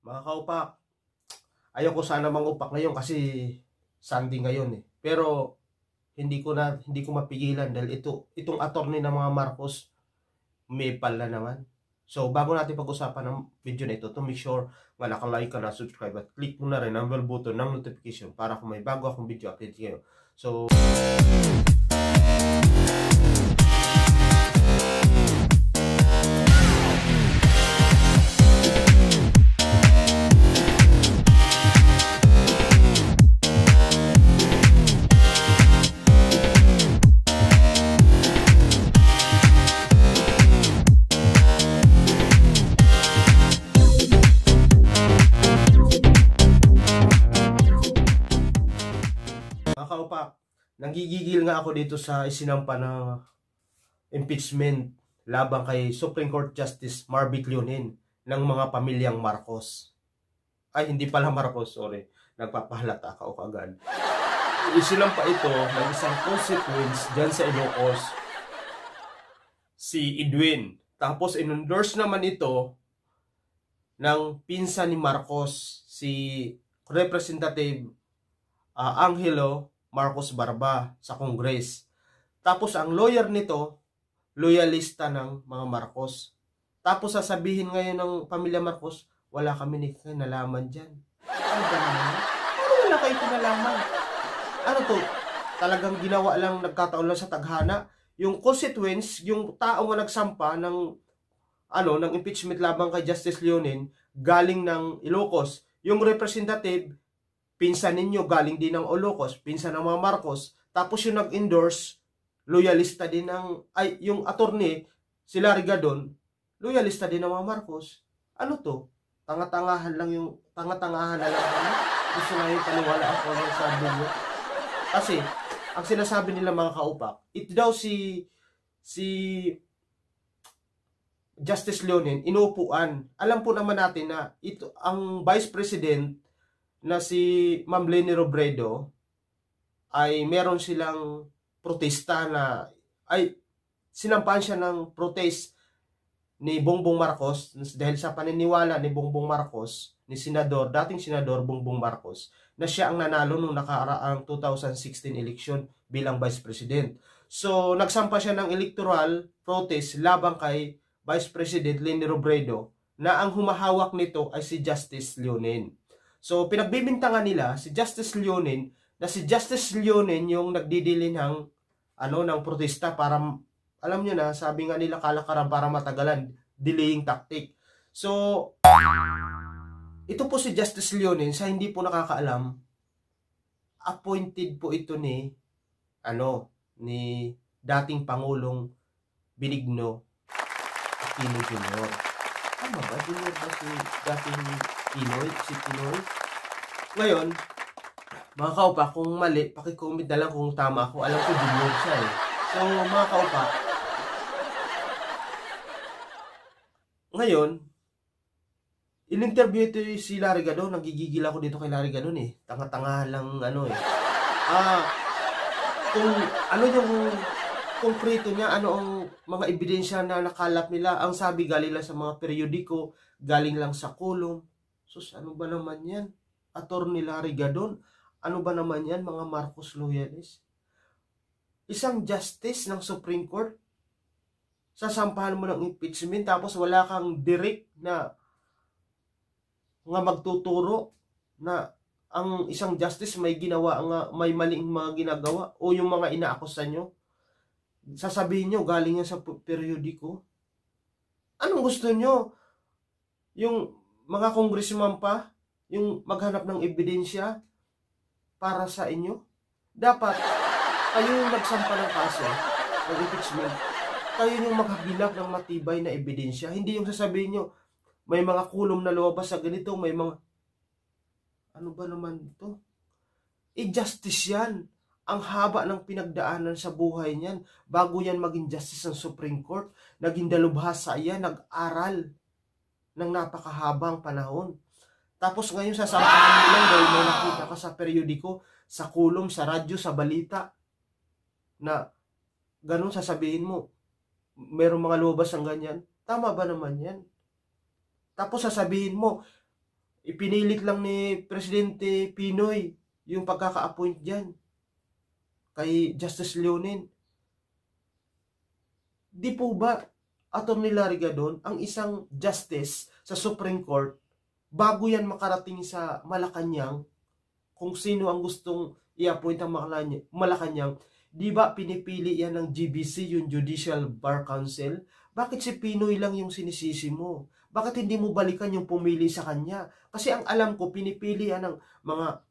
Mga kaupak, ayaw ko sana mangupak ngayon kasi Sunday ngayon eh. Pero hindi ko mapigilan dahil itong attorney ng mga Marcos may pala naman. So bago natin pag-usapan ng video na ito, to make sure na naka-like ka na, subscribe at click mo na rin ang bell button ng notification para kung may bago akong video update kayo. So mga kaupak, nanggigigil nga ako dito sa isinampa na impeachment labang kay Supreme Court Justice Marvick Leonen ng mga pamilyang Marcos. Ay, hindi pala Marcos, sorry. Nagpapahalata ako agad. Isinampa ito ng isang consequence dyan sa Ilocos, si Edwin. Tapos in-endorse naman ito ng pinsan ni Marcos, si Representative Angelo Marcos Barba sa Congress. Tapos ang lawyer nito, loyalista ng mga Marcos. Tapos sasabihin ngayon ng pamilya Marcos, wala kami kinalaman dyan. Ano ba naman? Ano wala kayo kinalaman? Ano to? Talagang ginawa lang, nagkataon lang sa tadhana. Yung consequence, yung tao nga nagsampa ng impeachment labang kay Justice Leonen, galing ng Ilocos. Yung representative, pinsan ninyo, galing din ng Ilocos, pinsan ng mga Marcos. Tapos yung nag-endorse, loyalista din ng, yung attorney, si Larry Gadon, loyalista din ng mga Marcos. Ano to? Tanga-tangahan na lang. Gusto nga yung paniwala ako ng sabi nyo. Kasi, ang sinasabi nila mga kaupak, ito daw si Justice Leonen, inuupuan. Alam po naman natin na ito, ang Vice President na si Ma'am Leni Robredo, ay meron silang protesta na, sinampahan siya ng protest ni Bongbong Marcos dahil sa paniniwala ni Bongbong Marcos, ni dating Senador Bongbong Marcos, na siya ang nanalo nung nakaraang 2016 election bilang Vice President. So, nagsampa siya ng electoral protest labang kay Vice President Leni Robredo na ang humahawak nito ay si Justice Leonen. So, pinagbibintangan nila si Justice Leonen na si Justice Leonen yung nagdidili ng protesta para, alam nyo na, sabi nga nila kalakaran para matagalan, delaying tactic. So, ito po si Justice Leonen, sa hindi po nakakaalam, appointed po ito ni dating Pangulong Benigno Aquino Jr. Tama ba? Junior ba si dating Pinoy? Ngayon, mga kaupa, kung mali, pakicomment na lang kung tama ako. Alam ko junior siya eh. So, mga kaupa, ngayon, in-interview ito si Larry Gadon. Nagigigil ako dito kay Larry Gadon eh. Tanga-tanga lang kung ano yung konkreto niya, ano ang mga ebidensya na nakalap nila. Ang sabi galing lang sa mga periodiko, galing lang sa kolum. Sus, ano ba naman yan? Attorney Larry Gadon, ano ba naman yan, mga Marcos loyalist? Isang justice ng Supreme Court, sasampahan mo ng impeachment, tapos wala kang direct na magtuturo na ang isang justice may may maling mga ginagawa o yung mga inaakusan nyo. Sasabihin nyo, galing yan sa periodiko. Anong gusto nyo? Yung mga congressman pa, yung maghanap ng ebidensya para sa inyo? Dapat, kayo yung nagsampa ng kaso, ng impeachment, kayo yung maghabilap ng matibay na ebidensya. Hindi yung sasabihin nyo, may mga kulong na lumabas sa ganito, may mga, ano ba naman ito? Justice yan. Ang haba ng pinagdaanan sa buhay niyan. Bago yan maging justice ng Supreme Court, naging dalubhasa yan, nag-aral ng napakahabang panahon. Tapos ngayon sasampahan mo lang dahil may nakita ka sa periodiko, sa kulong, sa radyo, sa balita, na ganun sasabihin mo, merong mga lumabas ang ganyan. Tama ba naman yan? Tapos sasabihin mo, Ipinilit lang ni Presidente Pinoy yung pagkaka-appoint dyan kay Justice Leonen. Di po ba, Atty. Larry Gadon, ang isang justice sa Supreme Court, bago yan makarating sa Malacanang, kung sino ang gustong i-appoint ang Malacanang, di ba pinipili yan ng GBC, yung Judicial Bar Council? Bakit si Pinoy lang yung sinisisi mo? Bakit hindi mo balikan yung pumili sa kanya? Kasi ang alam ko, pinipili yan ng mga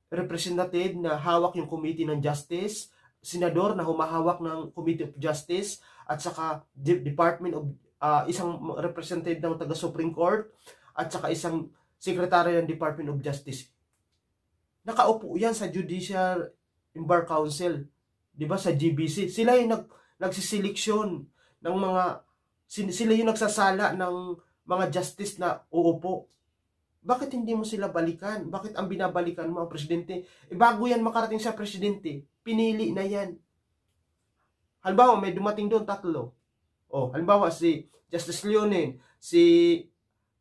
representative na hawak yung Committee ng Justice, senador na humahawak ng Committee of Justice, at saka Department of isang representative ng taga Supreme Court, at saka isang secretary ng Department of Justice. Nakaupo yan sa Judicial Bar Council, 'di ba, sa GBC. Sila yung nagsiseleksyon ng mga, sila yung nagsasala ng mga justice na uupo. Bakit hindi mo sila balikan? Bakit ang binabalikan mo ang presidente? Bago yan makarating sa presidente, pinili na yan. Halimbawa, may dumating doon 3. Halimbawa, si Justice Leonen,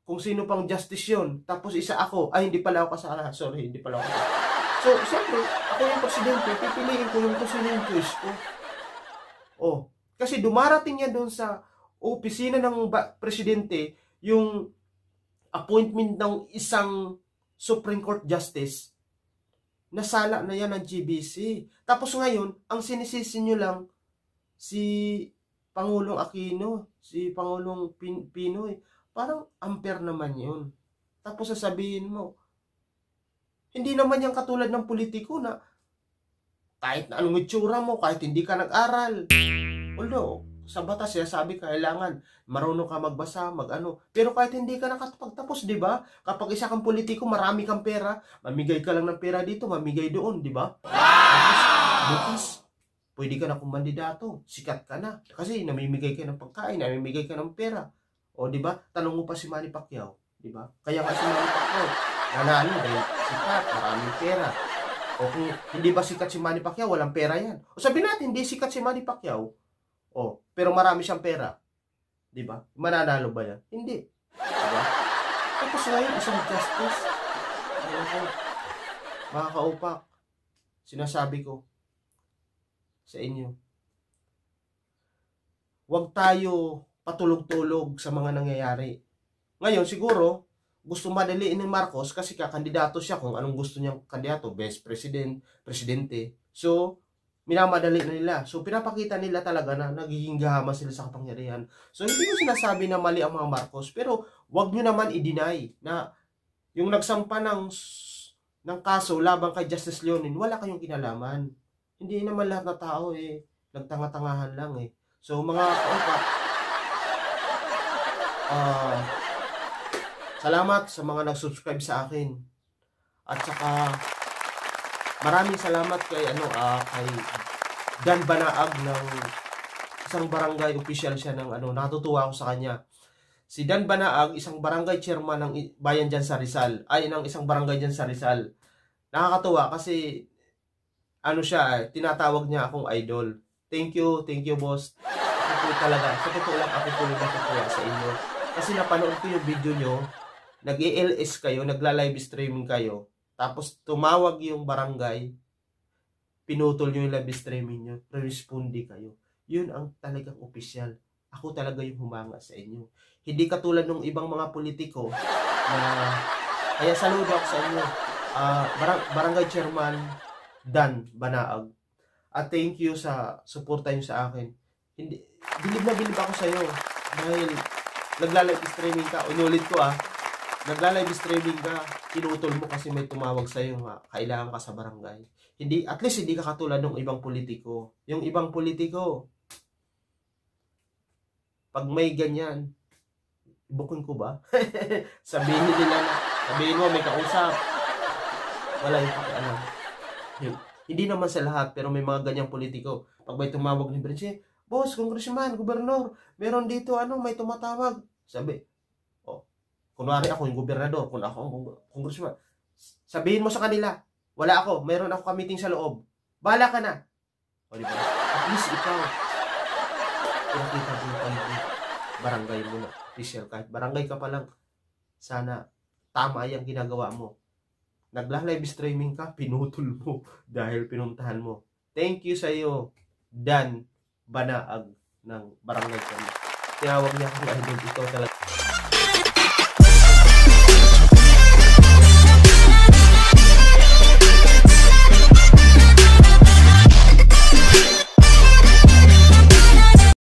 kung sino pang justice yun, tapos isa ako, hindi pala ako kasala, sorry, hindi pala ako kasala. So, siyempre, ako yung presidente, pipiliin ko yung kung sino yung choice ko. Kasi dumarating yan doon sa opisina ng presidente, yung appointment ng isang Supreme Court Justice, nasala na yan ng GBC. Tapos ngayon, ang sinisisi nyo lang, si Pangulong Aquino, si Pangulong Pinoy, parang unfair naman yun. Tapos sasabihin mo, hindi naman yan katulad ng politiko na kahit na anong itsura mo, kahit hindi ka nag-aral. Although, sa batas sabi kailangan marunong ka magbasa, Pero kahit hindi ka nakapagtapos, di ba? Kapag isa kang politiko, marami kang pera, mamigay ka lang ng pera dito, mamigay doon, di ba? Bukas, pwede ka na kumandidato, sikat ka na. Kasi namimigay ka ng pagkain, namimigay ka ng pera. Di ba? Tanong mo pa si Manny Pacquiao, di ba? Kaya nga si Manny Pacquiao, nanalo dahil sikat, maraming pera. Kung hindi ba sikat si Manny Pacquiao, walang pera yan. Sabihin natin, hindi sikat si Manny Pacquiao, pero marami siyang pera. Di ba? Mananalo ba yan? Hindi. Di ba? Tapos ngayon, isang justice. Mga kaupak, sinasabi ko sa inyo, huwag tayo patulog-tulog sa mga nangyayari. Ngayon, siguro, gusto madaliin ni Marcos kasi kakandidato siya kung anong gusto niyang kandidato, best president, presidente. So, minamadali na nila. So, pinapakita nila talaga na nagiging gahaman sila sa kapangyarihan. So, hindi ko sinasabi na mali ang mga Marcos, pero wag nyo naman i-deny na yung nagsampa ng kaso laban kay Justice Leonen, wala kayong kinalaman. Hindi naman lahat na tao nagtanga-tangahan lang So, mga kaupak, salamat sa mga nag-subscribe sa akin. At saka maraming salamat kay kay Dan Banaag ng isang barangay official siya ng natutuwa ako sa kanya. Si Dan Banaag, isang barangay chairman ng bayan diyan sa Rizal, ng isang barangay diyan sa Rizal. Nakakatuwa kasi siya, tinatawag niya akong idol. Thank you boss. Ako talaga, sa totoo lang ako po natutuwa sa inyo. Kasi napanood ko yung video nyo, nag-ELS kayo, nagla-live streaming kayo, tapos tumawag yung barangay, pinutol nyo yung live streaming nyo, respondi kayo. Yun ang talagang opisyal. Ako talaga yung humanga sa inyo. Hindi katulad ng ibang mga politiko na, kaya saludo ako sa inyo, barangay chairman Dan Banaag. At thank you sa suporta nyo sa akin. Bilib na bilib ako sa iyo dahil nagla-live streaming ka. Inulit ko nagla-live streaming ka, pinutol mo kasi may tumawag sa iyo kailangan ka sa barangay. At least hindi ka katulad ng ibang politiko. Yung ibang politiko, pag may ganyan, ibukon ko ba? Sabihin mo may kausap. Wala yung pakialam. Hindi naman sa lahat, pero may mga ganyang politiko. Pag may tumawag ni Brinche, boss, congressman, gobernador, meron dito, may tumatawag. Sabi, kunwari ako yung gobernador, kung ako ang congressman, sabihin mo sa kanila, wala ako, meron ako ka-meeting sa loob. Bahala ka na. Diba? At least ikaw, pinakita mo yung barangay mo na official. Kahit barangay ka pa lang, sana tama yung ginagawa mo. Nagla-live streaming ka, pinutol mo dahil pinuntahan mo. Thank you sa iyo, Dan Banaag ng Barangay Kami. Tinawag niya akong idol, ito talaga.